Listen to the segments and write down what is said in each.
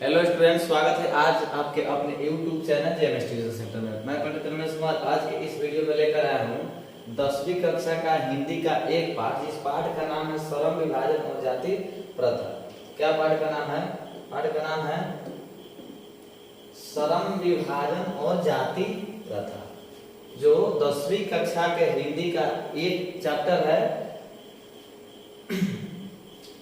Hello student, स्वागत है आज आपके अपने YouTube channel JMS tuition centre में। मैं पंडित रमेश कुमार आज के इस वीडियो में लेकर आया हूँ 10वीं कक्षा का हिंदी का एक पाठ। इस पाठ का नाम है श्रम विभाजन और जाति प्रथा। क्या पाठ का नाम है? पाठ का नाम है श्रम विभाजन और जाति प्रथा, जो 10वीं कक्षा के हिंदी का एक चैप्टर है,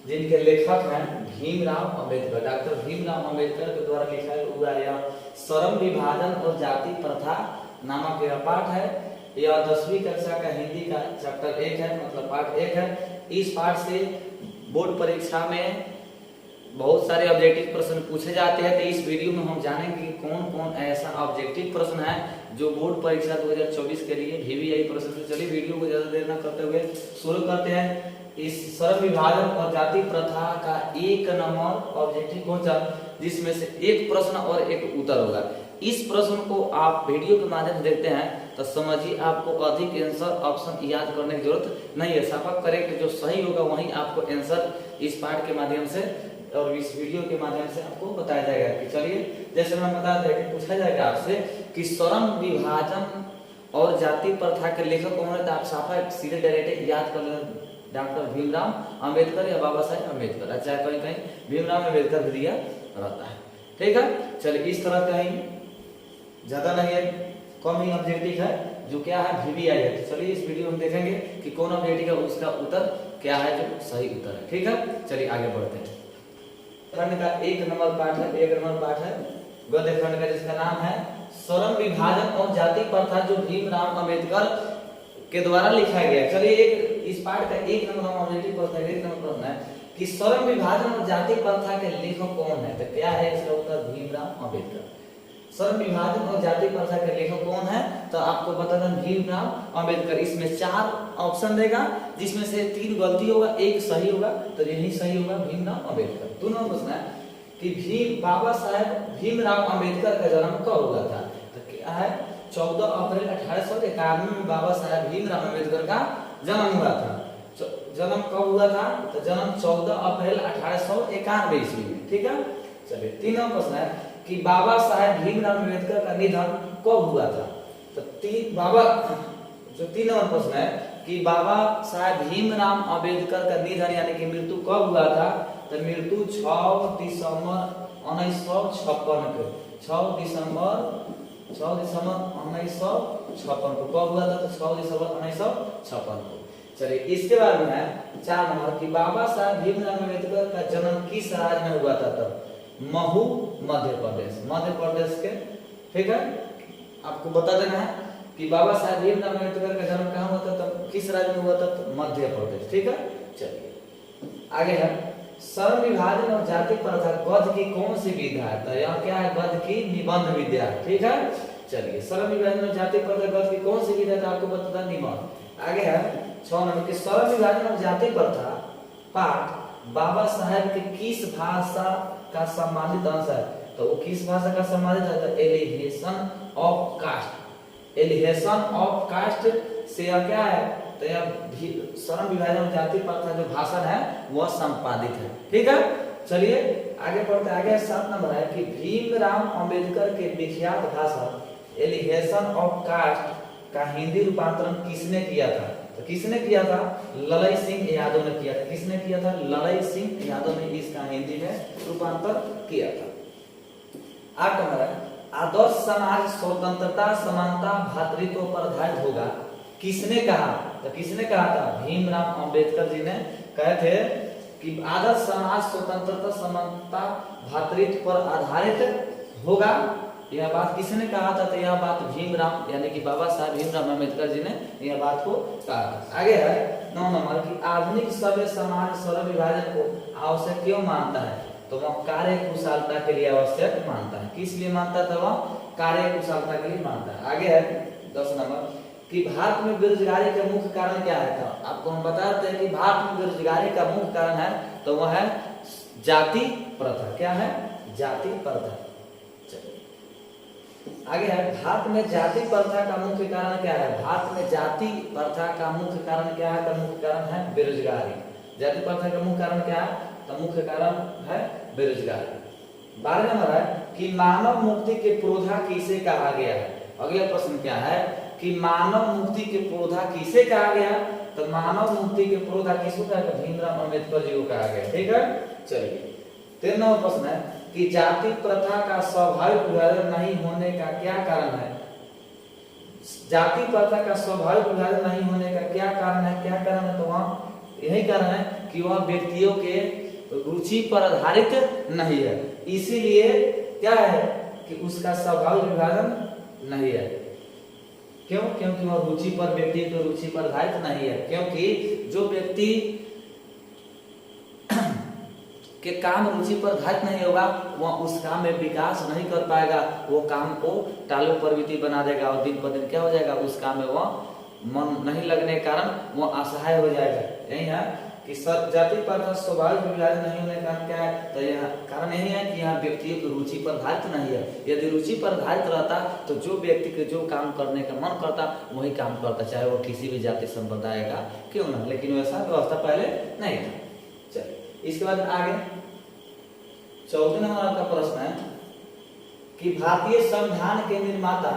जिनके लेखक हैं भीमराव अंबेडकर। डॉक्टर भीमराव अंबेडकर के द्वारा लिखा हुआ यह श्रम विभाजन और जाति प्रथा नामक यह पाठ है। यह 10वीं कक्षा का हिंदी का चैप्टर 1 है, मतलब पाठ 1 है। इस पाठ से बोर्ड परीक्षा में बहुत सारे ऑब्जेक्टिव प्रश्न पूछे जाते हैं। तो इस वीडियो में हम जानेंगे कि कौन कौन ऐसा ऑब्जेक्टिव प्रश्न है जो बोर्ड परीक्षा 2024 के लिए VVI प्रश्न से। चलिए वीडियो को ज्यादा देर न करते हुए शुरू करते हैं। इस श्रम विभाजन और जाति प्रथा का 1 नंबर ऑब्जेक्टिव क्वेश्चन, जिसमें से एक प्रश्न और एक उत्तर होगा। इस प्रश्न को आप वीडियो के माध्यम से देखते हैं तो समझिए आपको अधिक आंसर ऑप्शन याद करने की जरूरत नहीं है। सफक करें कि जो सही होगा वही आपको आंसर इस पाठ के माध्यम से और इस वीडियो के माध्यम से आपको बताया जाएगा। कि चलिए जैसे मैं बता दें कि पूछा जाएगा आपसे कि श्रम विभाजन और जाति प्रथा के लेखक कौन है, तो आप साफा सीधे डायरेक्ट याद कर लें, डॉक्टर भीमराव अंबेडकर या बाबा साहेब अंबेडकर। अच्छा, कहीं कहीं भीमराव अंबेडकर भी दिया रहता है। ठीक है, चलिए इस तरह कहीं ज्यादा नहीं है, कम ही ऑब्जेक्टिव है जो क्या है VVI है। तो चलिए इस वीडियो में देखेंगे कि कौन ऑब्जेक्टिव है, उसका उत्तर क्या है जो सही उत्तर है। ठीक है, चलिए आगे बढ़ते हैं। खंड का 1 नंबर पाठ है, 1 नंबर पाठ है गद्य खंड का, जिसका नाम है श्रम विभाजन और जाति प्रथा, जो भीमराव अंबेडकर के द्वारा लिखा गया। चलिए एक इस पाठ का 1 नंबर ऑब्जेक्टिव प्रश्न है, 1 नंबर प्रश्न है कि श्रम विभाजन और जाति प्रथा के लेखक कौन है। तो क्या है इसका उत्तर? भीमराव अंबेडकर। श्रम विभाजन और जाति प्रथा के लेखक कौन है, तो आपको बता दें भीमराव अंबेडकर। इसमें 4 ऑप्शन देगा, जिसमें से 3 गलती होगा, 1 सही होगा, तो यही सही होगा भीमराव अंबेडकर। दूसरा प्रश्न है कि बाबा साहेब भीमराव अंबेडकर का जन्म कब हुआ था। तो क्या है 14 अप्रैल 1851 में बाबा साहेब भीमराव अंबेडकर का जन्म हुआ था। जन्म कब हुआ था? तो जन्म 14 अप्रैल 1891 ईस्वी में। ठीक है, चलिए तीसरा प्रश्न है कि बाबा साहेब भीमराव अंबेडकर का निधन कब हुआ था। तो तीन नंबर प्रश्न है कि बाबा साहेब भीमराव अंबेडकर का निधन यानी कि मृत्यु कब हुआ था। तो मृत्यु 6 दिसंबर 1956 को, 6 दिसंबर 1956 को कब हुआ था। तो 6 दिसंबर 1956 को। चलिए इसके बाद में है 4 नंबर कि बाबा साहेब भीमराव अंबेडकर का जन्म किस राज्य में हुआ था। तो महू मध्य प्रदेश के। ठीक है, आपको बता देना है कि बाबा साहेब भीमराव अंबेडकर का जन्म कहाँ हुआ था, तो किस राज्य में हुआ था। तो मध्य प्रदेश। ठीक है, चलिए आगे है श्रम विभाजन और जाति प्रथा गद्य की कौन सी विधा है। तो यह क्या है? गद्य की निबंध विद्या। ठीक है, चलिए श्रम विभाजन और जाति प्रथा गद्य की कौन सी विधा है, तो आपको बता दें निबंध। आगे है 6 नंबर कि श्रम विभाजन और जाति प्रथा पाठ बाबा साहेब के किस भाषा का संबंधित अंश है। तो वो किस भाषा का संबंधित है। तो एलिहेशन ऑफ कास्ट। एलिहेशन ऑफ कास्ट से यह क्या है, तो यह श्रम विभाजन और जाति प्रथा जो भाषण है वह संपादित है। ठीक है, चलिए आगे पढ़ते हैं। आगे 7 नंबर है कि भीमराव अंबेडकर के विख्यात भाषण एलिहेशन ऑफ कास्ट का हिंदी रूपांतरण किसने किया था। तो किसने किया था? ललई सिंह यादव ने किया था। किसने किया था? ललई सिंह यादव ने इसका हिंदी में रूपांतर किया था। 8 नंबर है आदर्श समाज स्वतंत्रता समानता भ्रातृत्व पर आधारित होगा, किसने कहा। तो किसने कहा था? भीमराव अंबेडकर जी ने कहे थे कि आदर्श समाज स्वतंत्रता समानता भ्रातृत्व पर आधारित होगा। यह बात किसने कहा था? तो यह बात भीमराव यानी कि बाबा साहब भीमराव अंबेडकर जी ने यह बात को कहा। आगे है 9 नंबर कि आधुनिक सभ्य समाज श्रम विभाजन को आवश्यक क्यों मानता है। तो वह कार्य कुशलता के लिए आवश्यक मानता है। किस लिए मानता था? वह कार्य कुशलता के लिए मानता है। आगे है 10 नंबर कि भारत में बेरोजगारी का मुख्य कारण क्या है। तो आपको हम बताते हैं कि भारत में बेरोजगारी का मुख्य कारण है, तो वह है जाति प्रथा। क्या है? जाति प्रथा। आगे है भारत में जाति प्रथा का मुख्य कारण क्या है। भारत में जाति प्रथा का मुख्य कारण क्या है। तो मुख्य कारण है बेरोजगारी। जाति प्रथा का मुख्य कारण क्या है। तो मुख्य कारण है बेरोजगारी। 12 नंबर है कि मानव मुक्ति के पुरोधा किसे कहा गया है। अगला प्रश्न क्या है कि मानव मुक्ति के पुरोधा किसे कहा गया। तो मानव मुक्ति के पुरोधा किसको कहा गया, भीमराव अंबेडकर जी को कहा गया। ठीक है, चलिए 13 नंबर प्रश्न है कि जाति प्रथा का स्वाभाविक विभाजन नहीं होने का क्या कारण है। जाति प्रथा का स्वाभाविक विभाजन नहीं होने का क्या कारण है, क्या कारण है, तो वहाँ यही कारण है कि वह व्यक्तियों के रुचि पर आधारित नहीं है, इसीलिए क्या है कि उसका स्वाभाविक विभाजन नहीं है। क्यों, क्योंकि वह रुचि पर, व्यक्ति की रुचि पर आधारित नहीं है, क्योंकि जो व्यक्ति के काम रुचि पर आधारित नहीं होगा वह उस काम में विकास नहीं कर पाएगा, वो काम को टालू प्रवृत्ति बना देगा और दिन पर दिन क्या हो जाएगा, उस काम में वह मन नहीं लगने के कारण वह असहाय हो जाएगा। यही है कि जाति प्रथा स्वाभाविक विभाजन नहीं होने का कारण क्या है, तो यह कारण यही है कि यहाँ व्यक्तियों की रुचि पर आधारित नहीं है। यदि रुचि पर आधारित रहता तो जो व्यक्ति के जो काम करने का मन करता वही काम करता, चाहे वो किसी भी जाति संप्रदाय का क्यों ना, लेकिन वैसा व्यवस्था पहले नहीं था। चलिए इसके बाद आगे 14 नंबर का प्रश्न है कि भारतीय संविधान के निर्माता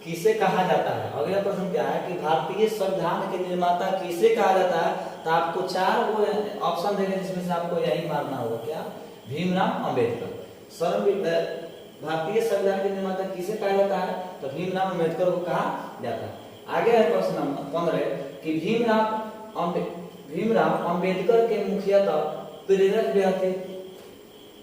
किसे कहा जाता है। अगला प्रश्न क्या है कि भारतीय संविधान के निर्माता किसे कहा जाता है। तो आपको 4 वो ऑप्शन देंगे जिसमें से आपको यही मारना होगा, क्या, भीमराव अंबेडकर। भारतीय संविधान के निर्माता किसे कहा जाता है, तो भीमराव अंबेडकर को कहा जाता है। आगे है प्रश्न नंबर 15 कि भीमराव अंबेडकर के मुख्यतः प्रेरक व्यक्ति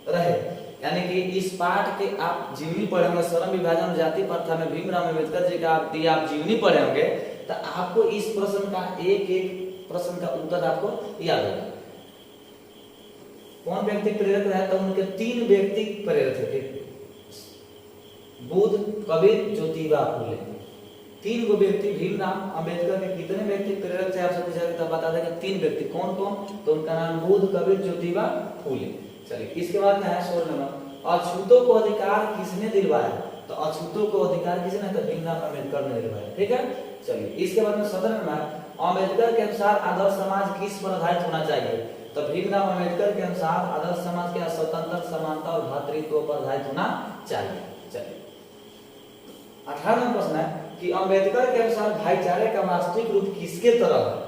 रहे, यानी कि इस पाठ के आप जीवनी पढ़े होंगे, श्रम विभाजन और जाति प्रथा में भीमराव अंबेडकर जी का आप जीवनी पढ़े होंगे, तो आपको इस प्रश्न का एक एक प्रश्न का उत्तर आपको याद होगा। कौन व्यक्ति प्रेरक रहा, तो उनके 3 व्यक्ति प्रेरक थे, बुद्ध, कबीर, ज्योतिबा फूले। 3 गो व्यक्ति भीमराव अंबेडकर के कितने व्यक्ति प्रेरक थे आपसे पूछा गया, तब बता देगा 3 व्यक्ति। कौन कौन, तो उनका नाम बुद्ध, कबीर, ज्योतिबा फूले। चलिए इसके बाद में है 16 नंबर, अछूतों को अधिकार किसने दिलवाया। तो अछूतों को अधिकार किसने, तो भीमराव अंबेडकर ने दिलवाया। ठीक है, चलिए इसके बाद में 17 नंबर, अंबेडकर के अनुसार आदर्श समाज किस पर आधारित होना चाहिए। तो भीमराव अंबेडकर के अनुसार आदर्श समाज क्या, स्वतंत्र, समानता और भ्रातृत्व पर आधारित होना चाहिए। चलिए 18 नंबर प्रश्न है कि अंबेडकर के अनुसार भाईचारे का वास्तविक रूप किसके तरह है।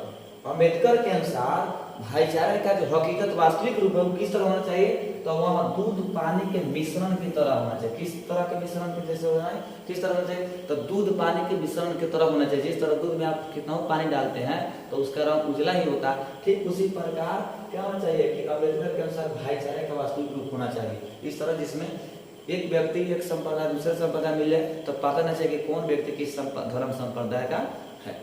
अंबेडकर के अनुसार भाईचारे का जो हकीकत वास्तविक रूप है वो किस तरह होना चाहिए, तो वह दूध पानी के मिश्रण की तरह होना चाहिए। किस तरह के मिश्रण के जैसे होना है, किस तरह होना चाहिए, तो दूध पानी के मिश्रण की तरह होना चाहिए। जिस तरह दूध में आप कितना पानी डालते हैं तो उसका रंग उजला ही होता है, ठीक उसी प्रकार क्या होना चाहिए कि अंबेडकर के अनुसार भाईचारे का वास्तविक रूप होना चाहिए। इस तरह जिसमें एक व्यक्ति एक संप्रदाय दूसरे संप्रदाय मिले तो पता नहीं चाहिए कि कौन व्यक्ति किस धर्म संप्रदाय का है।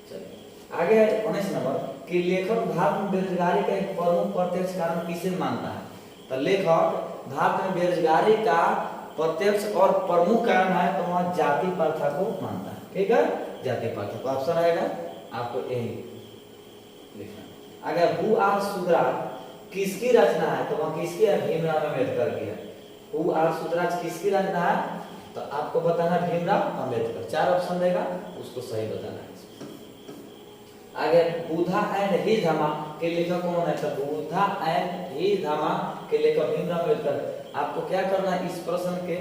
चलिए आगे है 19 नंबर कि लेखक भारत में बेरोजगारी का एक प्रमुख प्रत्यक्ष कारण किसे मानता है। तो लेखक भारत में बेरोजगारी का प्रत्यक्ष और प्रमुख कारण है तो वह जाति प्रथा को मानता है। ठीक है, जाति प्रथा को ऑप्शन आएगा आपको यही लिखना। अगर हु आर सुधराज किसकी रचना है, तो वह किसकी है, भीमराव अंबेडकर की है। हु आर सुधराज किसकी रचना है, तो आपको बताना भीमराव अंबेडकर। 4 ऑप्शन देगा, उसको सही बताना है। आगे बुधा एंड हिज धामा के लेखक कौन है, तो बुधा एंड हिज धामा के लेखक भीमराव अंबेडकर। आपको क्या करना है, इस प्रश्न के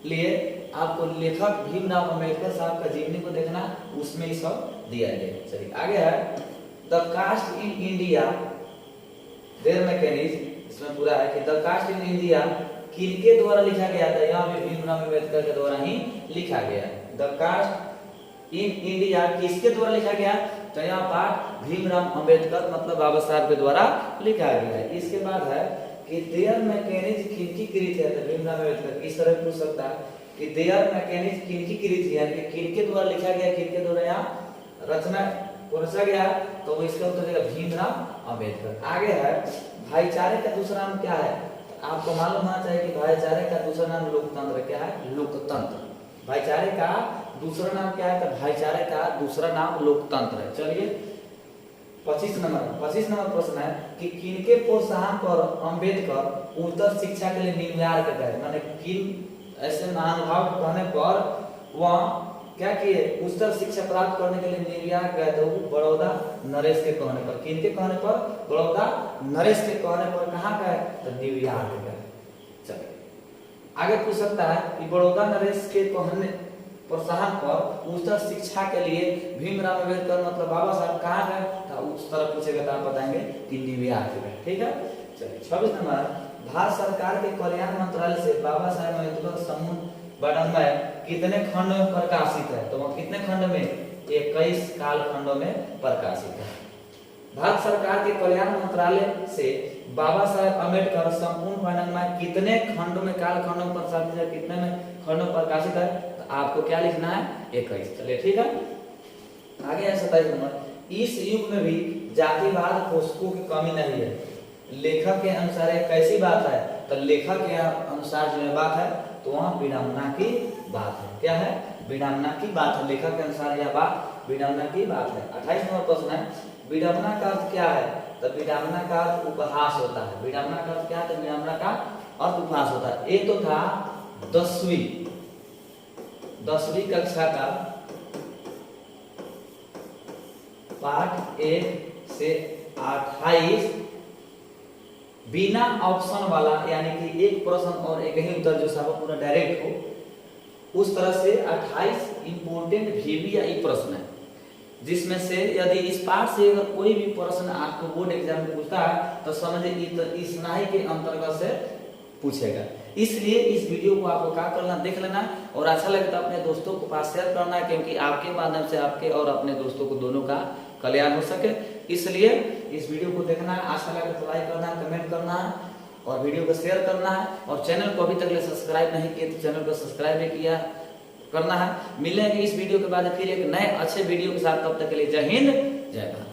लिए आपको लेखक भीमराव अंबेडकर साहब का जीवनी को देखना, उसमें ये सब दिया गया। चलिए आगे है the caste in India their mechanism, इसमें पूरा है कि द कास्ट इन इंडिया किनके द्वारा लिखा गया था, यहाँ भी भीमराव अंबेडकर के द्वारा ही लिखा गया। द कास्ट इन इंडिया किसके द्वारा लिखा गया, तो यहाँ पाठ भीमराव अंबेडकर मतलब बाबा साहब के द्वारा लिखा गया है। इसके बाद है कि देयर मैकेनिज्म किनकी कृत है, तो भीमराव अंबेडकर इस तरह पूछ सकता है कि देयर मैकेनिज्म किनकी कृत है, यानी किनके द्वारा लिखा गया, किनके द्वारा यहाँ रचना रचा गया, तो वो इसका उत्तर देगा भीमराव अंबेडकर। आगे है भाईचारे का दूसरा नाम क्या है, तो आपको मालूम होना चाहिए कि भाईचारे का दूसरा नाम लोकतंत्र क्या है, लोकतंत्र। भाईचारे का दूसरा नाम क्या है, तो भाईचारे का दूसरा नाम लोकतंत्र है। चलिए 25 नंबर प्रश्न है कि किनके प्रोत्साहन पर अंबेडकर उच्चतर शिक्षा के लिए न्यूयॉर्क गए, माने किन ऐसे महानुभाव कहने पर वह क्या किए, उच्चतर शिक्षा प्राप्त करने के लिए न्यूयॉर्क गए, तो बड़ौदा नरेश के कहने पर। किनके कहने पर, बड़ौदा नरेश के कहने पर कहाँ गए, तो न्यूयॉर्क गए। चलिए आगे पूछ सकता है कि बड़ौदा नरेश के कहने प्रोत्साहन पर उच्चतर शिक्षा के लिए भीमराव अम्बेडकर मतलब बाबा साहब कहाँ गए, तो उस तरह पूछेगा तो आप बताएंगे कि न्यूयॉर्क गए। ठीक है, चलिए 26 नंबर, भारत सरकार के कल्याण मंत्रालय से बाबा साहेब अम्बेडकर समूह बड़म्बय कितने खंड में प्रकाशित है, तो वह कितने खंड में, 21 काल खंडों में प्रकाशित है। भारत सरकार के कल्याण मंत्रालय से बाबा साहेब अम्बेडकर संपूर्ण पैनल कितने खंडों में काल खंडों में प्रकाशित है, कितने में खंडों में प्रकाशित है, तो आपको क्या लिखना है, 21। चलिए ठीक है, आगे है 27 नंबर, इस युग में भी जातिवाद पोषकों की कमी नहीं है, लेखक के अनुसार यह कैसी बात है, तो लेखक के अनुसार जो बात है तो वहाँ विडंबना की बात है। क्या है, विडंबना की बात है, लेखक के अनुसार यह बात विडंबना की बात है। 28 नंबर प्रश्न है, विडंबना का अर्थ क्या है, तो विडंबना का अर्थ उपहास होता है। विडंबना का अर्थ क्या है, तो विडंबना का अर्थ उपहास होता है। ये तो था 10वीं कक्षा का पाठ 1 से 28 बिना ऑप्शन वाला, यानी कि एक प्रश्न और एक ही उत्तर जो सब पूरा डायरेक्ट हो, उस तरह से 28 इंपोर्टेंट VBI प्रश्न है, जिसमें से यदि इस पाठ से अगर कोई भी प्रश्न आपको बोर्ड एग्जाम में पूछता है तो समझिए इस नाई के अंतर्गत से पूछेगा। इसलिए इस वीडियो को आपको क्या करना, देख लेना, और अच्छा लगे तो अपने दोस्तों को पास शेयर करना है, क्योंकि आपके माध्यम से आपके और अपने दोस्तों को दोनों का कल्याण हो सके। इसलिए इस वीडियो को देखना है, अच्छा लगे तो लाइक करना है, कमेंट करना है और वीडियो को शेयर करना है, और चैनल को अभी तक सब्सक्राइब नहीं किए तो चैनल को सब्सक्राइब भी किया करना है। मिलेंगे इस वीडियो के बाद फिर एक नए अच्छे वीडियो के साथ, तब तक के लिए जय हिंद जय भारत।